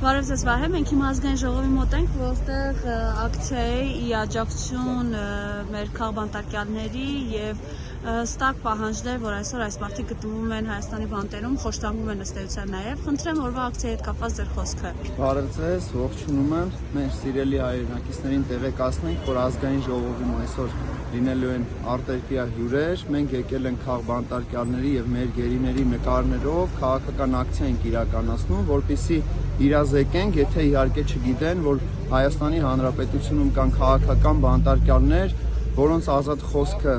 Բարև ձեզ Վահե, մենք հիմա ազգային ժողովի մոտ ենք, որտեղ ակցիայի աջակցություն մեր քաղբանտարկյալների եւ ստակ պահանջներ, որ այսօր այս մարդիկ գտնվում են Հայաստանի բանտերում, խոշտանգում են ըստ էության նաեւ։ Խնդրեմ օրվա ակցիայի հետ կապված ձեր խոսքը։ Բարև ձեզ, ողջունում եմ մեր սիրելի հայրենակիցներին տեղեկացնենք, որ ազգային ժողովում այսօր լինելու են արտերկրյա հյուրեր, մենք եկել ենք քաղբանտարկյալների եւ մեր գերիների նկարներով քաղաքական ակցիա ենք իրականացնում, որպեսզի իրազեկենք, եթե իհարկե չգիտեն, որ Հայաստանի Հանրապետությունում կան քաղաքական բանտարկյալներ, որոնց ազատ խոսքը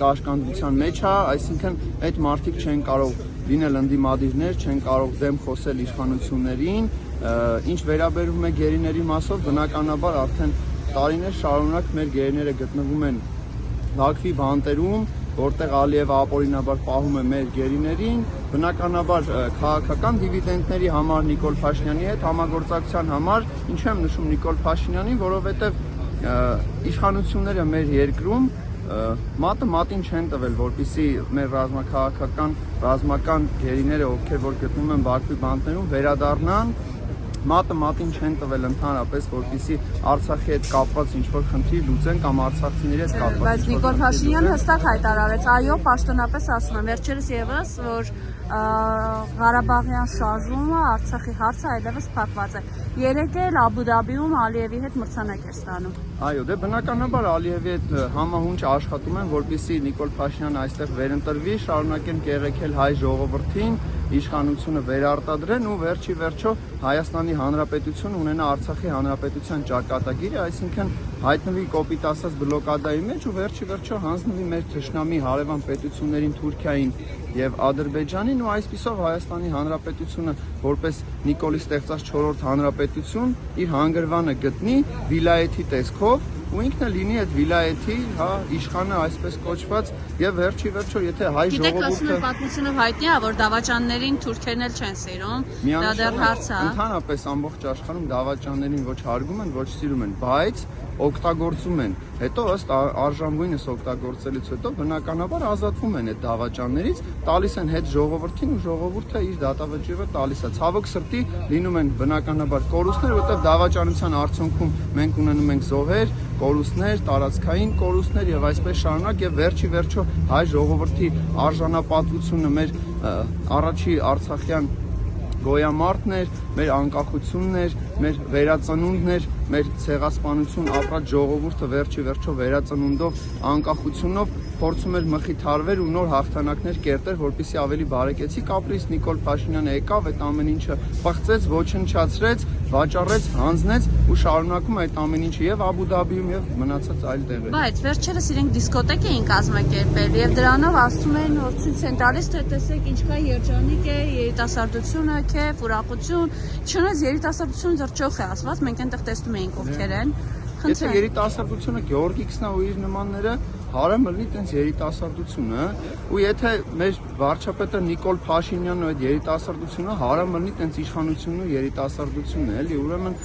կաշկանդության մեջ է, այսինքն այդ մարդիկ չեն կարող լինել ընդդիմադիրներ, չեն կարող դեմ խոսել իշխանություններին, ինչ վերաբերում է գերիների մասով, բնականաբար արդեն տարիներ շարունակ մեր գերիները գտնվում են Բաքվի բանտերում, որտեղ Ալիևը ապօրինաբար պահում է մեր գերիներին, բնականաբար քաղաքական դիվիդենդների համար Նիկոլ Փաշինյանի հետ համագործակցության համար, ինչու եմ նշում Նիկոլ Փաշինյանին, որովհետև իշխանությունները մեր երկրում մատը մատին չեն տվել, որպեսզի մեր ռազմական գերիները, ովքեր որ գտնվում են Բաքվի բանտերում, վերադառնան, մատը մատին չեն տվել ընդհանրապես, որպեսզի Արցախի հետ կապված ինչ-որ խնդիր լուծեն կամ արցախցիների հետ կապված։ Բայց Նիկոլ Փաշինյանը հստակ հայտարարեց, այո, պաշտոնապես ասում եմ, վերջերս եւս, որ Ղարաբաղյան շարժումը, Արցախի հարցը այլևս փակված է։ Երեկ էլ Աբու Դաբիում Ալիևի հետ մրցանակ էր ստանում։ Այո, դե բնականաբար Ալիևի հետ համահունչ աշխատում են, որպեսզի Նիկոլ Փաշինյանը այստեղ վերընտրվի, շարունակեն կեղեքել հայ ժողովրդին, իշխանությունը վերարտադրեն ու վերջի վերջո Հայաստանի Հանրապետություն ունենա Արցախի Հանրապետության ճակատագիրը, այսինքն հայտնվի կոպիտ ասած բլոկադայի մեջ ու վերջի վերջո հանձնվի մեր թշնամի հարևան պետություններին Թուրքիային եւ Ադրբեջանին ու այսպիսով Հայաստանի Հանրապետությունը որպես Նիկոլի ստեղծած 4-րդ հանրապետություն իր հանգրվանը գտնի վիլայեթի տեսքով ու ինքն էլ լինի այդ վիլայեթի, իշխանը այսպես կոչված եւ վերջի վերջո եթե հայ ժողովուրդը պատմությունը հայտնի է, որ դավաճաններին թուրքերն էլ չեն սիրում, դա դեռ հարց է։ Ընդհանրապես ամբողջ աշխարհում դավաճաններին ոչ հարգում են, ոչ սիրում են, բայց օգտագործում են։ Հետո ըստ արժանվույնս օգտագործելուց հետո բնականաբար ազատվում են այդ դավաճաններից, տալիս են հետ ժողովրդին ու ժողովուրդը իր դատավճիռը տալիս է։ Ցավոք սրտի լինում են բնականաբար կորուստներ, որտեղ դավաճանության արդյունքում մենք ունենում ենք զոհեր, կորուստներ, տարածքային կորուստներ եւ այսպես շարունակ եւ վերջի վերջո հայ ժողովրդի արժանապատվությունը մեր առաջի արցախյան գոյամարտներ, մեր անկախություններ, մեր վերածնունդներ, մեր ցեղասպանություն ապրած ժողովուրդը վերջի վերջո վերածնունդով, անկախությունով փորձում էր մխիթարվել ու նոր հաղթանակներ կերտել, որպեսզի ավելի բարեկեցիկ ապրի, Նիկոլ Փաշինյանը եկավ, այդ ամեն ինչը պղծեց, ոչնչացրեց, վաճառեց, հանձնեց ու շարունակում այդ ամեն ինչը եւ Աբու Դաբիում եւ մնացած այլ տեղերում։ Բայց վերջերս իրենք դիսկոտեկ էին կազմակերպել եւ դրանով ասում են, որ ցույց են տալիս, թե տեսեք ինչքան երջանիկ է երիտասարդությունը, քեֆ, ուրախություն, չնայած երիտասարդությունը զրճող է ասված, մենք այնտեղ տեսնում էինք ովքեր են։ Եթե երիտասարդությունը Գեորգիքսն է ու իր նմանները հարամ լինի տենց երիտասարդությունը ու եթե մեր վարչապետը Նիկոլ Փաշինյանն ու այդ երիտասարդությունը հարամ լինի տենց իշխանությունն ու երիտասարդությունը, էլի, ուրեմն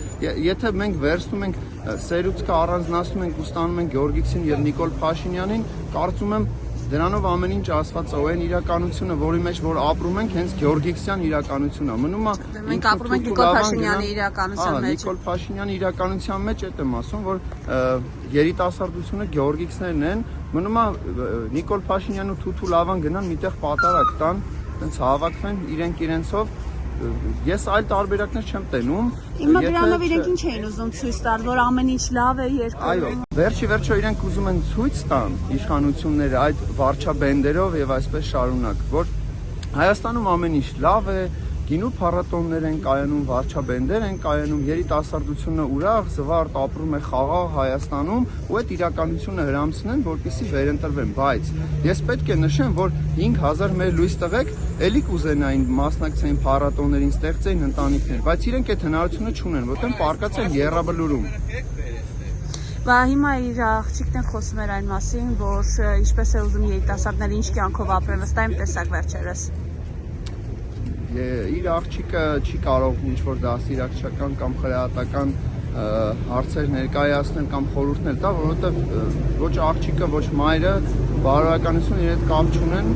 եթե մենք վերցնում ենք սերուցքը առանձնացնում ենք ու ստանում ենք Գեորգիքսին եւ Նիկոլ Փաշինյանին, կարծում եմ դրանով ամեն ինչ ասված է, այն իրականությունը, որի մեջ որ ապրում ենք, հենց Գեորգիքսյան իրականությունն է։ Մնում է մենք ապրում ենք Նիկոլ Փաշինյանի իրականության մեջ։ Նիկոլ Փաշինյանի իրականության մեջ այդ եմ ասում, որ երիտասարդությունը Գեորգիքսներն են, մնում է Նիկոլ Փաշինյանն ու Թութու Լավան գնան միտեղ պատարակ տան, այնց հավաքվեն իրենցով Ես այլ տարբերակներ չեմ տենում։ Հիմա դրանով իրենք ինչ էին ուզում ցույց տալ, որ ամեն ինչ լավ է երկրում։ Այո, վերջի վերջո իրենք ուզում են ցույց տան իշխանությունները այդ վարչաբենդերով եւ այսպես շարունակ, որ Հայաստանում ամեն ինչ լավ է, գինու փառատոներ են կայանում, վարչաբենդեր են կայանում, երիտասարդությունը ուրախ, զվարթ ապրում է խաղաղ Հայաստանում ու այդ իրականությունը հրամցնեն, որպեսզի վերընտրվեն, բայց ես պետք է նշեմ, որ 5000 մեր լույս տղեկ էլի կուզենային մասնակցեին փառատոներին, ստեղծեին ընտանիքներ, բայց իրենք այդ հնարավորությունը չունեն, որտեղ պարկած են Եռաբլուրում։ Và հիմա իր աղջիկն է խոսում էր այն մասին, որ ինչպես է ուզում երիտասարդները ինչ կյանքով ապրել, ըստ այն տեսակ վերջերս։ Իր աղջիկը չի կարող ինչ-որ դաստիարակչական կամ խրատական հարցեր ներկայացնել կամ խորհուրդներ տա, որովհետև ոչ աղջիկը, ոչ մայրը բարոյականություն իր հետ կապ չունեն